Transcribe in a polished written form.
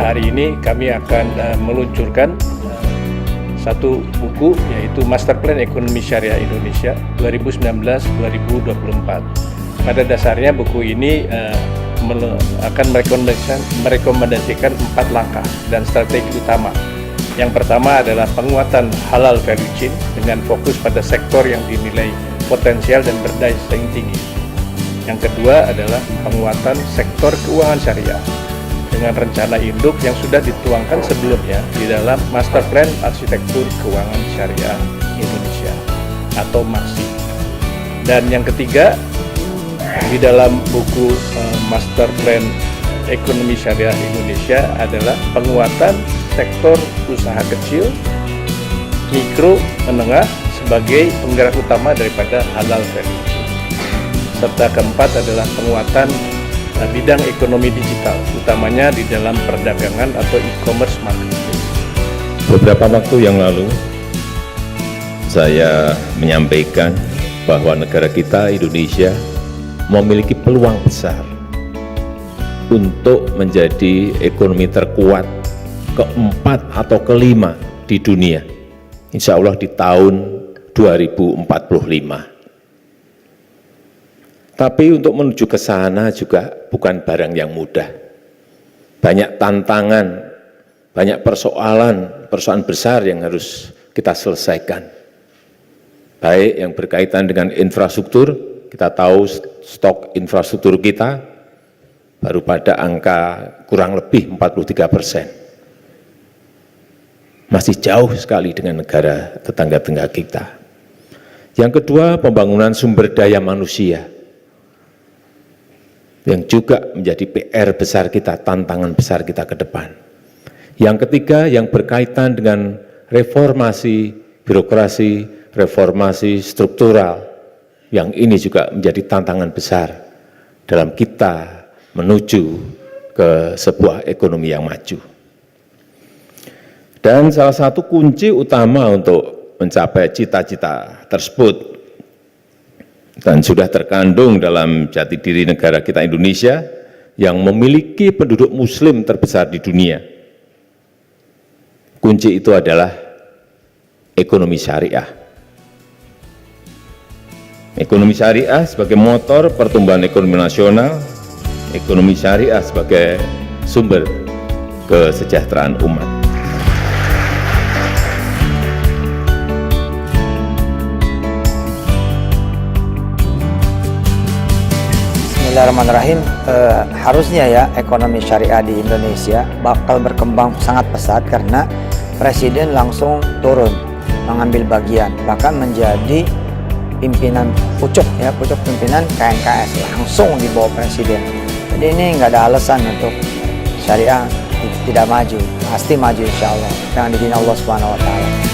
pada hari ini kami akan meluncurkan satu buku, yaitu Master Plan Ekonomi Syariah Indonesia 2019-2024. Pada dasarnya buku ini akan merekomendasikan 4 langkah dan strategi utama. Yang pertama adalah penguatan halal value chain dengan fokus pada sektor yang dinilai potensial dan berdaya saing tinggi. Yang kedua adalah penguatan sektor keuangan syariah dengan rencana induk yang sudah dituangkan sebelumnya di dalam Master Plan Arsitektur Keuangan Syariah Indonesia atau MAKSI. Dan yang ketiga, di dalam buku Master Plan Ekonomi Syariah Indonesia adalah penguatan sektor usaha kecil, mikro, menengah sebagai penggerak utama daripada halal value chain. Serta keempat adalah penguatan bidang ekonomi digital, utamanya di dalam perdagangan atau e-commerce marketplace. Beberapa waktu yang lalu, saya menyampaikan bahwa negara kita, Indonesia, memiliki peluang besar untuk menjadi ekonomi terkuat keempat atau kelima di dunia, insya Allah di tahun 2045. Tapi untuk menuju ke sana juga bukan barang yang mudah. Banyak tantangan, banyak persoalan besar yang harus kita selesaikan. Baik yang berkaitan dengan infrastruktur, kita tahu stok infrastruktur kita baru pada angka kurang lebih 43%. Masih jauh sekali dengan negara tetangga-tetangga kita. Yang kedua, pembangunan sumber daya manusia, yang juga menjadi PR besar kita, tantangan besar kita ke depan. Yang ketiga, yang berkaitan dengan reformasi birokrasi, reformasi struktural, yang ini juga menjadi tantangan besar dalam kita menuju ke sebuah ekonomi yang maju. Dan salah satu kunci utama untuk mencapai cita-cita tersebut dan sudah terkandung dalam jati diri negara kita Indonesia yang memiliki penduduk muslim terbesar di dunia. Kunci itu adalah ekonomi syariah. Ekonomi syariah sebagai motor pertumbuhan ekonomi nasional, ekonomi syariah sebagai sumber kesejahteraan umat. Bismillahirrahmanirrahim. Harusnya ya ekonomi syariah di Indonesia bakal berkembang sangat pesat karena Presiden langsung turun mengambil bagian, bahkan menjadi pimpinan pucuk pimpinan KNKS langsung di bawah Presiden. Jadi ini nggak ada alasan untuk syariah tidak maju, pasti maju insya Allah dengan izin Allah Subhanahu Wa Taala.